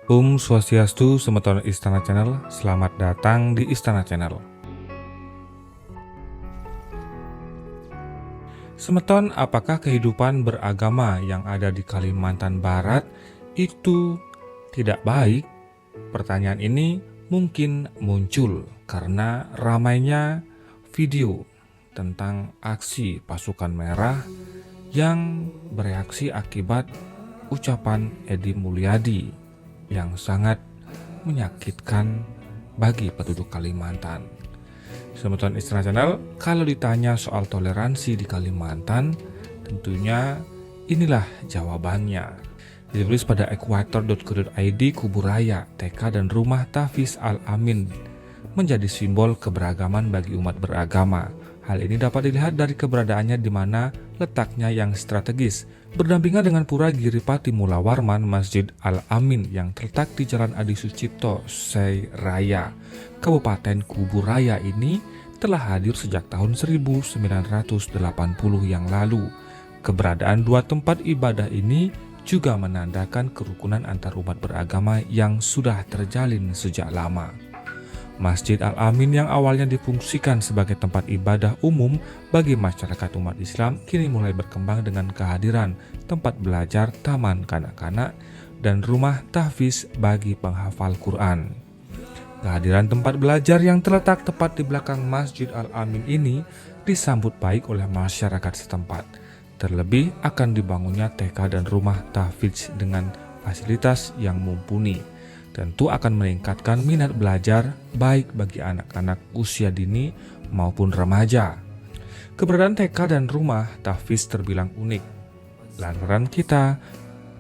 Swastiastu, Semeton Istana Channel. Selamat datang di Istana Channel. Semeton, apakah kehidupan beragama yang ada di Kalimantan Barat itu tidak baik? Pertanyaan ini mungkin muncul karena ramainya video tentang aksi pasukan merah yang bereaksi akibat ucapan Edi Mulyadi yang sangat menyakitkan bagi penduduk Kalimantan. Semeton Istana Channel, kalau ditanya soal toleransi di Kalimantan, tentunya inilah jawabannya. Ditulis pada ekuator.co.id, Kuburaya, TK dan Rumah Tahfiz Al-Amin menjadi simbol keberagaman bagi umat beragama. Hal ini dapat dilihat dari keberadaannya di mana letaknya yang strategis, berdampingan dengan Pura Giripati Mula Warman Masjid Al-Amin yang terletak di Jalan Adi Sucipto, Seiraya, Kabupaten Kuburaya ini telah hadir sejak tahun 1980 yang lalu. Keberadaan dua tempat ibadah ini juga menandakan kerukunan antar umat beragama yang sudah terjalin sejak lama. Masjid Al-Amin yang awalnya difungsikan sebagai tempat ibadah umum bagi masyarakat umat Islam kini mulai berkembang dengan kehadiran tempat belajar, taman kanak-kanak, dan rumah tahfiz bagi penghafal Quran. Kehadiran tempat belajar yang terletak tepat di belakang Masjid Al-Amin ini disambut baik oleh masyarakat setempat. Terlebih akan dibangunnya TK dan rumah tahfiz dengan fasilitas yang mumpuni. Tentu akan meningkatkan minat belajar baik bagi anak-anak usia dini maupun remaja. Keberadaan TK dan rumah tahfiz terbilang unik, lantaran kita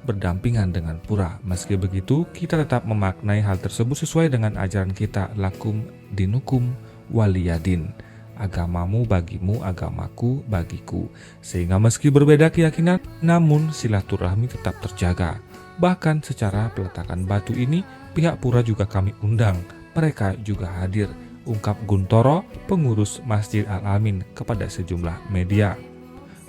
berdampingan dengan pura. Meski begitu, kita tetap memaknai hal tersebut sesuai dengan ajaran kita, lakum dinukum waliyadin. Agamamu bagimu, agamaku bagiku. Sehingga meski berbeda keyakinan, namun silaturahmi tetap terjaga. Bahkan secara peletakan batu ini, pihak pura juga kami undang. Mereka juga hadir, ungkap Guntoro, pengurus Masjid Al-Amin kepada sejumlah media.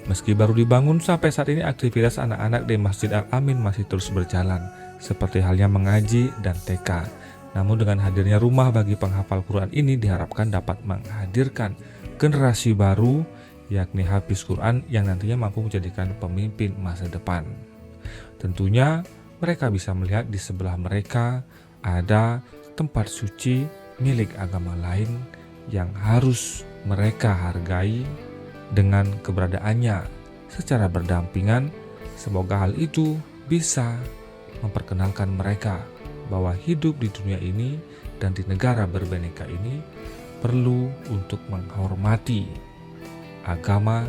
Meski baru dibangun, sampai saat ini aktivitas anak-anak di Masjid Al-Amin masih terus berjalan, seperti halnya mengaji dan TK. Namun dengan hadirnya rumah bagi penghafal Quran ini diharapkan dapat menghadirkan generasi baru, yakni hafiz Quran yang nantinya mampu menjadikan pemimpin masa depan. Tentunya mereka bisa melihat di sebelah mereka ada tempat suci milik agama lain yang harus mereka hargai dengan keberadaannya secara berdampingan. Semoga hal itu bisa memperkenalkan mereka bahwa hidup di dunia ini dan di negara berbineka ini perlu untuk menghormati agama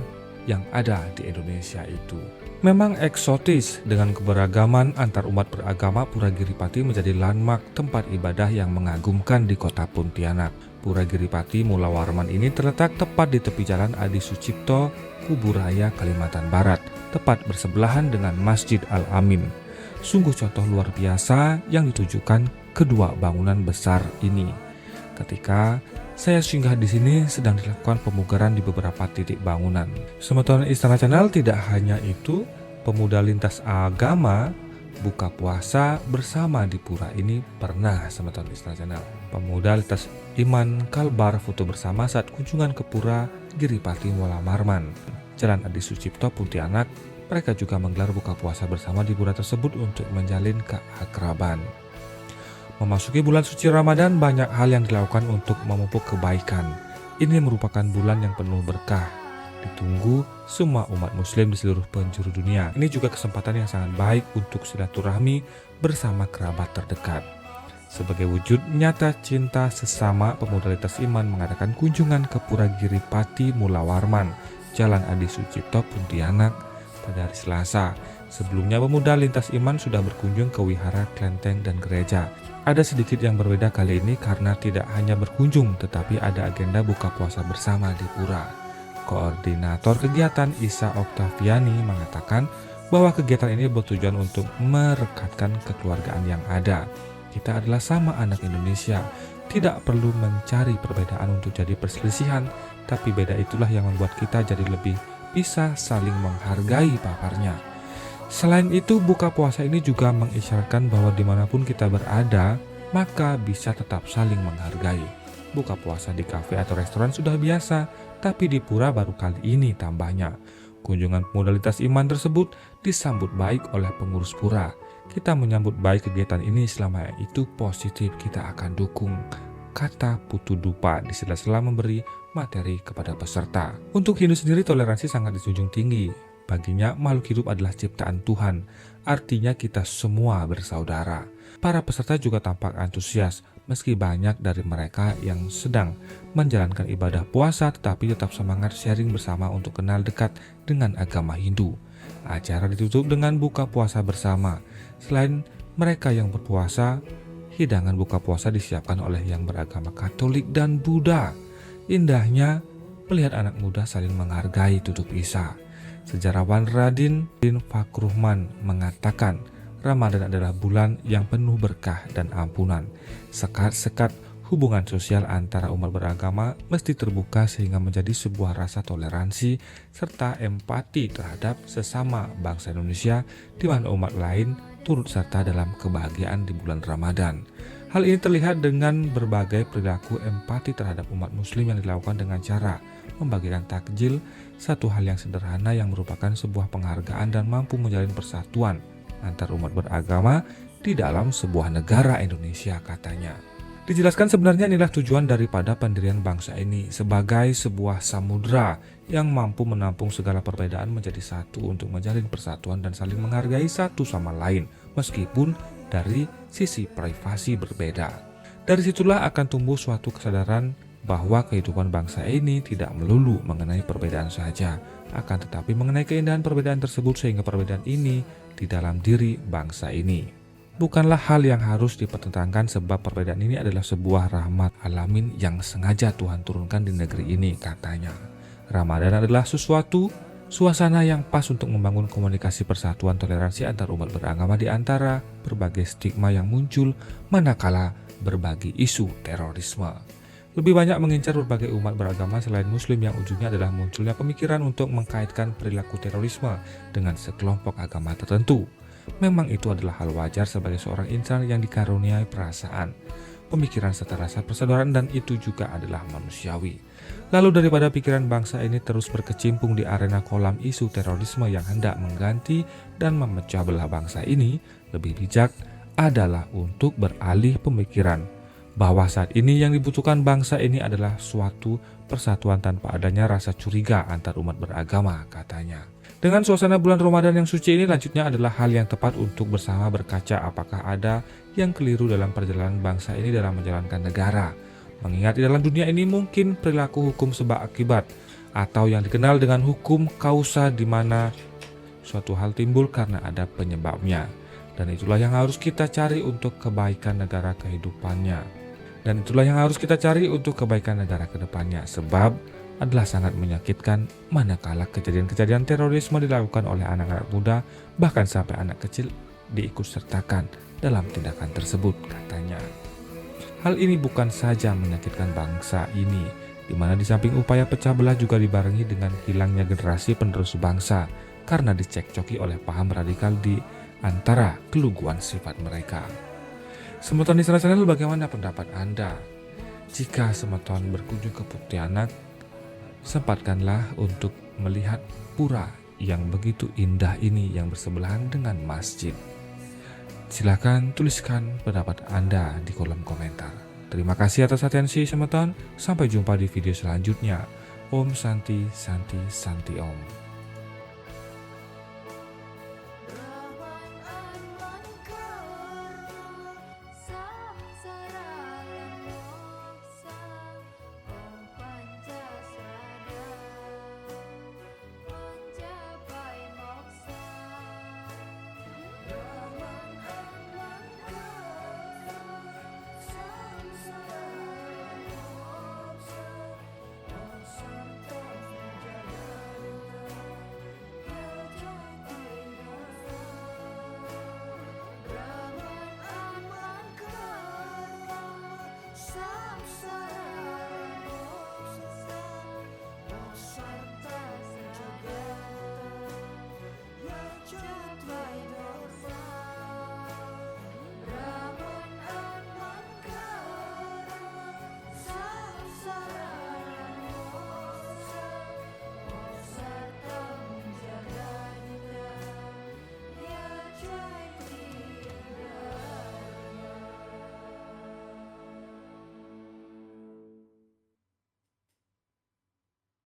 yang ada di Indonesia itu. Memang eksotis dengan keberagaman antar umat beragama, Pura Giripati menjadi landmark tempat ibadah yang mengagumkan di kota Pontianak. Pura Giripati Mula Warman ini terletak tepat di tepi jalan Adi Sucipto, Kuburaya, Kalimantan Barat, tepat bersebelahan dengan Masjid Al-Amin. Sungguh contoh luar biasa yang ditujukan kedua bangunan besar ini. Ketika saya singgah di sini sedang dilakukan pemugaran di beberapa titik bangunan. Semeton Istana Channel, tidak hanya itu, pemuda lintas agama buka puasa bersama di pura ini pernah Semeton Istana Channel. Pemuda lintas iman Kalbar foto bersama saat kunjungan ke Pura Giripati Mula Warman, Jalan Adi Sucipto, Pontianak. Mereka juga menggelar buka puasa bersama di pura tersebut untuk menjalin keakraban. Memasuki bulan suci Ramadan, banyak hal yang dilakukan untuk memupuk kebaikan. Ini merupakan bulan yang penuh berkah, ditunggu semua umat muslim di seluruh penjuru dunia. Ini juga kesempatan yang sangat baik untuk silaturahmi bersama kerabat terdekat. Sebagai wujud nyata cinta sesama, pemuda lintas iman mengadakan kunjungan ke Pura Giripati Mula Warman, Jalan Adi Sucipto, Pontianak pada hari Selasa. Sebelumnya pemuda lintas iman sudah berkunjung ke wihara, kelenteng, dan gereja. Ada sedikit yang berbeda kali ini karena tidak hanya berkunjung, tetapi ada agenda buka puasa bersama di pura. Koordinator kegiatan Isa Oktaviani mengatakan bahwa kegiatan ini bertujuan untuk merekatkan kekeluargaan yang ada. Kita adalah sama anak Indonesia, tidak perlu mencari perbedaan untuk jadi perselisihan, tapi beda itulah yang membuat kita jadi lebih bisa saling menghargai paparnya. Selain itu, buka puasa ini juga mengisyaratkan bahwa dimanapun kita berada, maka bisa tetap saling menghargai. Buka puasa di kafe atau restoran sudah biasa, tapi di pura baru kali ini tambahnya. Kunjungan modalitas iman tersebut disambut baik oleh pengurus pura. Kita menyambut baik kegiatan ini selama itu positif, kita akan dukung, kata Putu Dupa di sela-sela memberi materi kepada peserta. Untuk Hindu sendiri, toleransi sangat dijunjung tinggi. Baginya, makhluk hidup adalah ciptaan Tuhan, artinya kita semua bersaudara. Para peserta juga tampak antusias, meski banyak dari mereka yang sedang menjalankan ibadah puasa tetapi tetap semangat sharing bersama untuk kenal dekat dengan agama Hindu. Acara ditutup dengan buka puasa bersama. Selain mereka yang berpuasa, hidangan buka puasa disiapkan oleh yang beragama Katolik dan Buddha. Indahnya melihat anak muda saling menghargai tutup Isa. Sejarawan Radin bin Fakruhman mengatakan, Ramadan adalah bulan yang penuh berkah dan ampunan. Sekat-sekat hubungan sosial antara umat beragama mesti terbuka sehingga menjadi sebuah rasa toleransi serta empati terhadap sesama bangsa Indonesia, di mana umat lain turut serta dalam kebahagiaan di bulan Ramadan. Hal ini terlihat dengan berbagai perilaku empati terhadap umat muslim yang dilakukan dengan cara membagikan takjil, satu hal yang sederhana yang merupakan sebuah penghargaan dan mampu menjalin persatuan antar umat beragama di dalam sebuah negara Indonesia, katanya. Dijelaskan sebenarnya inilah tujuan daripada pendirian bangsa ini, sebagai sebuah samudra yang mampu menampung segala perbedaan menjadi satu untuk menjalin persatuan dan saling menghargai satu sama lain, meskipun dari sisi privasi berbeda. Dari situlah akan tumbuh suatu kesadaran bahwa kehidupan bangsa ini tidak melulu mengenai perbedaan saja, akan tetapi mengenai keindahan perbedaan tersebut sehingga perbedaan ini di dalam diri bangsa ini bukanlah hal yang harus dipertentangkan, sebab perbedaan ini adalah sebuah rahmat alamin yang sengaja Tuhan turunkan di negeri ini, katanya. Ramadan adalah suasana yang pas untuk membangun komunikasi persatuan toleransi antar umat beragama di antara berbagai stigma yang muncul manakala berbagi isu terorisme. Lebih banyak mengincar berbagai umat beragama selain muslim yang ujungnya adalah munculnya pemikiran untuk mengkaitkan perilaku terorisme dengan sekelompok agama tertentu. Memang itu adalah hal wajar sebagai seorang insan yang dikaruniai perasaan, pemikiran serta rasa persaudaraan, dan itu juga adalah manusiawi. Lalu daripada pikiran bangsa ini terus berkecimpung di arena kolam isu terorisme yang hendak mengganti dan memecah belah bangsa ini, lebih bijak adalah untuk beralih pemikiran bahwa saat ini yang dibutuhkan bangsa ini adalah suatu persatuan tanpa adanya rasa curiga antar umat beragama, katanya. Dengan suasana bulan Ramadan yang suci ini, lanjutnya adalah hal yang tepat untuk bersama berkaca apakah ada yang keliru dalam perjalanan bangsa ini dalam menjalankan negara. Mengingat di dalam dunia ini mungkin perilaku hukum sebab akibat, atau yang dikenal dengan hukum kausa, di mana suatu hal timbul karena ada penyebabnya. Dan itulah yang harus kita cari untuk kebaikan negara kehidupannya. Dan itulah yang harus kita cari untuk kebaikan negara ke depannya, sebab adalah sangat menyakitkan manakala kejadian-kejadian terorisme dilakukan oleh anak-anak muda, bahkan sampai anak kecil diikut sertakan dalam tindakan tersebut, katanya. Hal ini bukan saja menyakitkan bangsa ini, di mana di samping upaya pecah belah juga dibarengi dengan hilangnya generasi penerus bangsa karena dicekcoki oleh paham radikal di antara keluguan sifat mereka. Semeton Isra Channel, bagaimana pendapat Anda? Jika semeton berkunjung ke Pontianak, sempatkanlah untuk melihat pura yang begitu indah ini yang bersebelahan dengan masjid. Silakan tuliskan pendapat Anda di kolom komentar. Terima kasih atas atensi semeton. Sampai jumpa di video selanjutnya. Om Santi Santi Santi Om.